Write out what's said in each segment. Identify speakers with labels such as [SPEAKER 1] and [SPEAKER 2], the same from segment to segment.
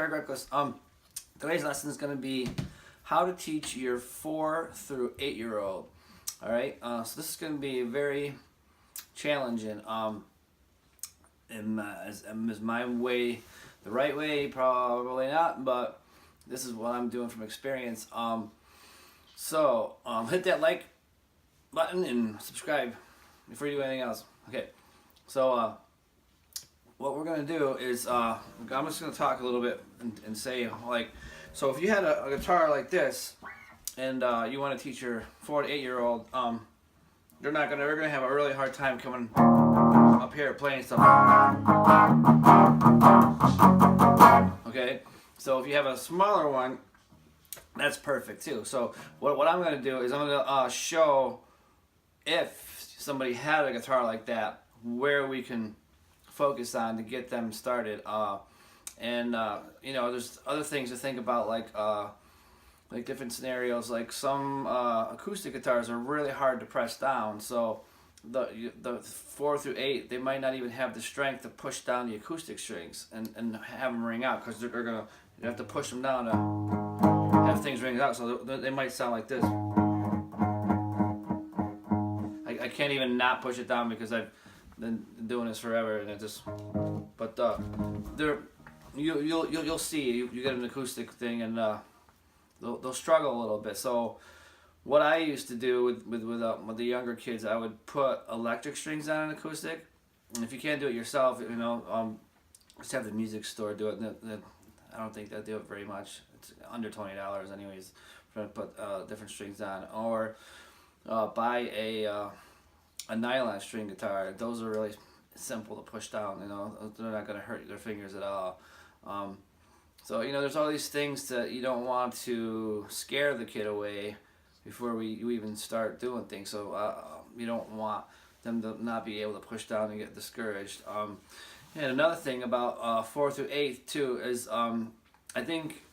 [SPEAKER 1] Greg Wreckless. Today's lesson is going to be how to teach your 4 through 8-year-old. All right. So this is going to be very challenging. Is my way the right way? Probably not. But this is what I'm doing from experience. So hit that like button and subscribe before you do anything else. Okay. So what we're going to do is I'm just going to talk a little bit and say, like, so if you had a guitar like this and you want to teach your 4 to 8-year-old, they're going to have a really hard time coming up here playing stuff. Okay, so if you have a smaller one, that's perfect too. So what I'm going to do is I'm going to show, if somebody had a guitar like that, where we can focus on to get them started. You know, there's other things to think about, like different scenarios. Like some acoustic guitars are really hard to press down, so the 4 through 8, they might not even have the strength to push down the acoustic strings and have them ring out, because they're gonna, you have to push them down to have things ring out. So they might sound like this. I can't even not push it down because I've been doing this forever, and it just. But you'll see, you get an acoustic thing, and they'll struggle a little bit. So what I used to do with the younger kids, I would put electric strings on an acoustic, and if you can't do it yourself, you know, just have the music store do it. I don't think they'll do it very much. It's under $20 anyways for to put different strings on, or buy a nylon string guitar. Those are really simple to push down. You know, they're not going to hurt their fingers at all. So you know, there's all these things that you don't want to scare the kid away before you even start doing things. So you don't want them to not be able to push down and get discouraged. And another thing about 4 through 8 too is I think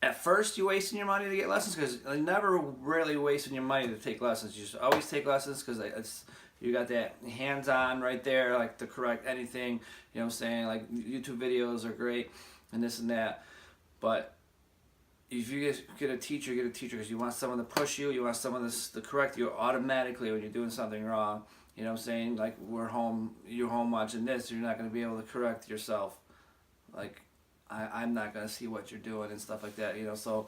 [SPEAKER 1] at first you're wasting your money to get lessons, because you're never really wasting your money to take lessons. You should always take lessons, because you got that hands-on right there, like to correct anything. You know what I'm saying? Like YouTube videos are great and this and that, but if you get a teacher, because you want someone to push you, you want someone to correct you automatically when you're doing something wrong. You know what I'm saying? Like you're home watching this, you're not going to be able to correct yourself. Like I'm not going to see what you're doing and stuff like that, you know. So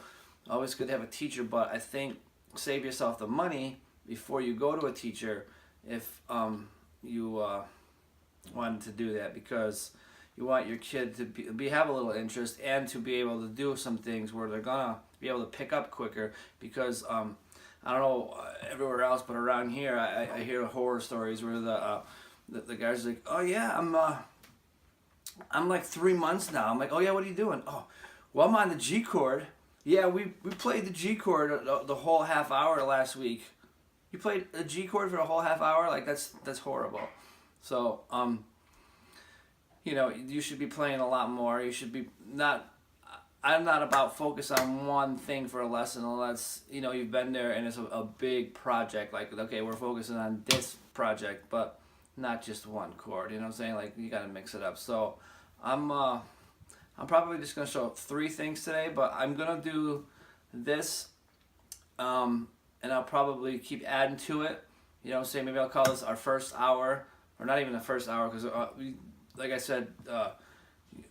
[SPEAKER 1] always good to have a teacher, but I think save yourself the money before you go to a teacher if you wanted to do that, because you want your kid to have a little interest and to be able to do some things where they're gonna be able to pick up quicker. Because I don't know everywhere else, but around here I hear horror stories where the guys are like, oh yeah, I'm like 3 months now. I'm like, oh yeah, what are you doing? Oh, well, I'm on the G chord. Yeah, we played the G chord the whole half hour last week. You played a G chord for a whole half hour? Like that's horrible. So you know, you should be playing a lot more. You should be not. I'm not about focus on one thing for a lesson unless, you know, you've been there and it's a big project. Like, okay, we're focusing on this project, but not just one chord. You know what I'm saying? Like, you got to mix it up. So I'm probably just gonna show 3 things today, but I'm gonna do this, and I'll probably keep adding to it. You know what I'm saying? Maybe I'll call this our first hour, or not even the first hour, because like I said,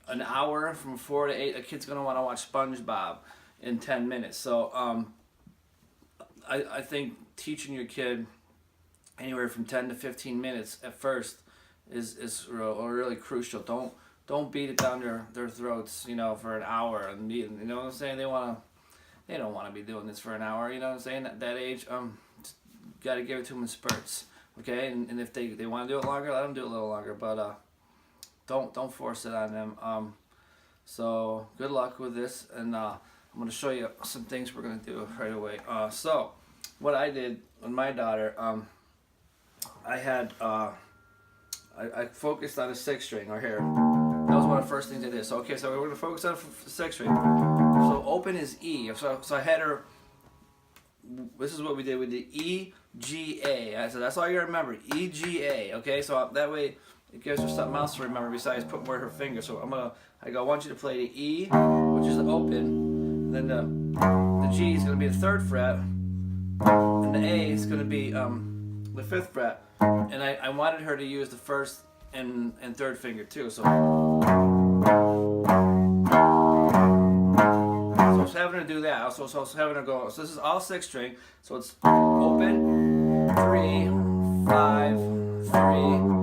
[SPEAKER 1] an hour from 4 to 8, a kid's gonna want to watch SpongeBob in 10 minutes. So I think teaching your kid anywhere from 10 to 15 minutes at first is really crucial. Don't beat it down their throats, you know, for an hour. And you know what I'm saying? They don't want to be doing this for an hour. You know what I'm saying? At that age, got to give it to them in spurts. Okay, and if they want to do it longer, let them do it a little longer. But don't force it on them. So good luck with this, and I'm going to show you some things we're going to do right away. So what I did with my daughter, I had I focused on a 6 string right here. That was one of the first things I did. So okay, so we're going to focus on the 6 string. So open is E. So I had her. This is what we did. We did E, G, A. So that's all you gotta remember. E, G, A. Okay, so that way it gives her something else to remember besides putting where her finger. So I want you to play the E, which is the open, and then the G is going to be the 3rd fret, and the A is going to be the 5th fret. And I wanted her to use the 1st and 3rd finger too. So I was having her do that. So I was having her go. So this is all 6 string. So it's open, 3, 5, 3.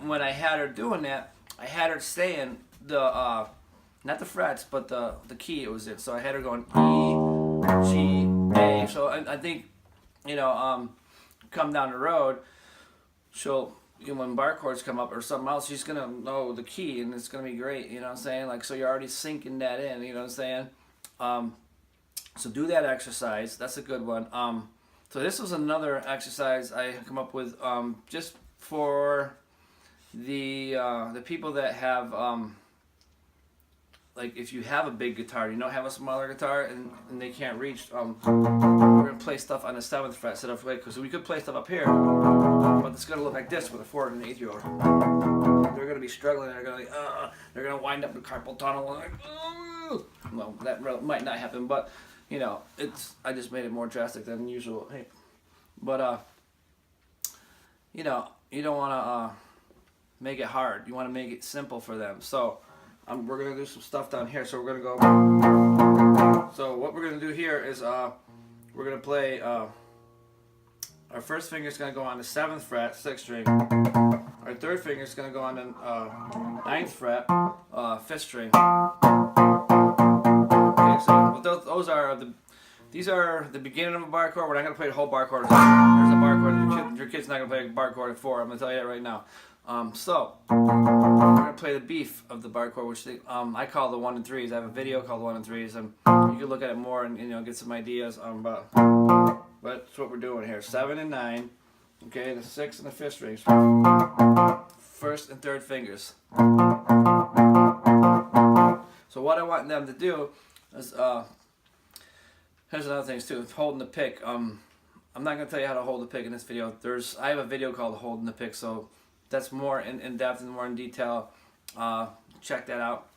[SPEAKER 1] When I had her doing that, I had her saying the not the frets, but the key it was in. So I had her going E, G, A. So I think, you know, come down the road, she'll, you know, when bar chords come up or something else, she's gonna know the key and it's gonna be great. You know what I'm saying? Like, so you're already sinking that in. You know what I'm saying? So do that exercise. That's a good one. So this was another exercise I come up with just for the people that have like, if you have a big guitar, you don't have a smaller guitar and they can't reach, we're gonna play stuff on the 7th fret instead of, like, because we could play stuff up here, but it's gonna look like this with a 4th and 8th year old. They're gonna be struggling. They're gonna wind up in carpal tunnel. Like, well, that might not happen, but you know, I just made it more drastic than usual. Hey, but you know, you don't want to make it hard. You want to make it simple for them. So we're gonna do some stuff down here. So we're gonna go. So what we're gonna do here is we're gonna play. Our 1st finger is gonna go on the 7th fret, 6th string. Our 3rd finger is gonna go on the 9th fret, 5th string. Okay, so those are these are the beginning of a bar chord. We're not gonna play the whole bar chord. There's a bar chord. Your kid's not gonna play a bar chord at 4. I'm gonna tell you that right now. So we're gonna play the beef of the bar chord, which I call the 1 and 3s. I have a video called 1 and 3s, and you can look at it more and, you know, get some ideas about. But that's what we're doing here. 7 and 9. Okay, the 6th and the 5th strings. 1st and 3rd fingers. So what I want them to do is here's another thing too. Holding the pick. I'm not gonna tell you how to hold the pick in this video. I have a video called Holding the Pick, so that's more in depth and more in detail. Check that out,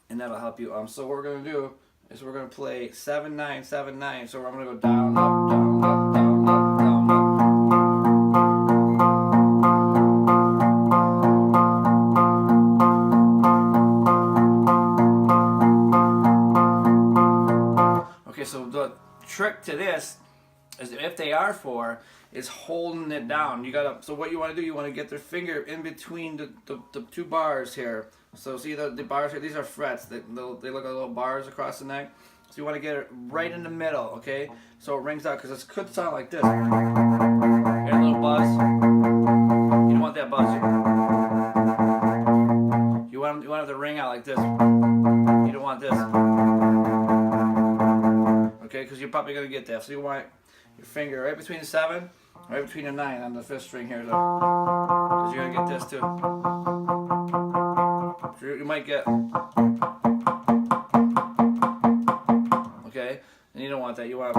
[SPEAKER 1] and that'll help you. So what we're gonna do is we're gonna play 7 9 7 9. So I'm gonna go down up down up down up down up. Okay, so the trick to this is, if they are 4, is holding it down. You gotta. So what you want to do, you want to get their finger in between the 2 bars here. So see the bars here. These are frets. They look like little bars across the neck. So you want to get it right in the middle. Okay. So it rings out, because it could sound like this. Hear a little buzz. You don't want that buzz. You want it to ring out like this. You don't want this. Okay, because you're probably gonna get that. So you want your finger right between the 7, right between the 9 on the 5th string here, because you're gonna get this too. So you might get, okay, and you don't want that. You want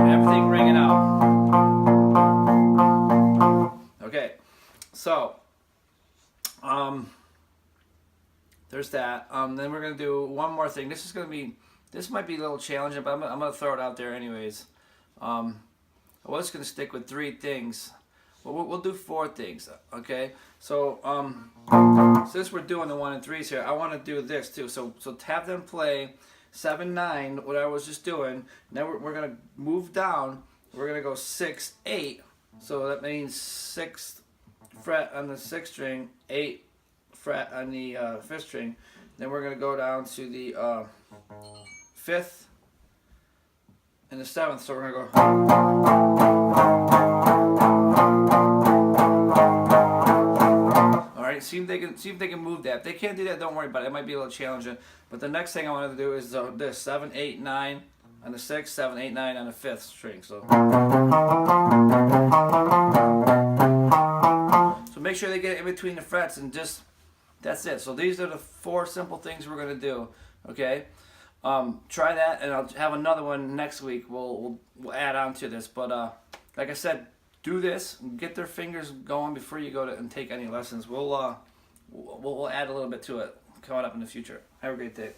[SPEAKER 1] everything ringing out. Okay, so there's that. Then we're gonna do one more thing. This might be a little challenging, but I'm gonna throw it out there anyways. I was gonna stick with 3 things. Well, we'll do 4 things. Okay. So since we're doing the 1 and 3s here, I want to do this too. So have them play 7 9, what I was just doing. Now we're gonna move down. We're gonna go 6 8. So that means 6th fret on the 6th string, 8th fret on the 5th string. Then we're gonna go down to the 5th and the 7th, so we're gonna go. All right, see if they can move that. If they can't do that, don't worry about it. It might be a little challenging. But the next thing I want to do is this 7 8 9 on the 6th, 7 8 9 on the 5th string. So make sure they get it in between the frets, and just that's it. So these are the 4 simple things we're gonna do. Okay. Try that, and I'll have another one next week. We'll add on to this, but like I said, do this, get their fingers going before you go to and take any lessons. We'll add a little bit to it coming up in the future. Have a great day.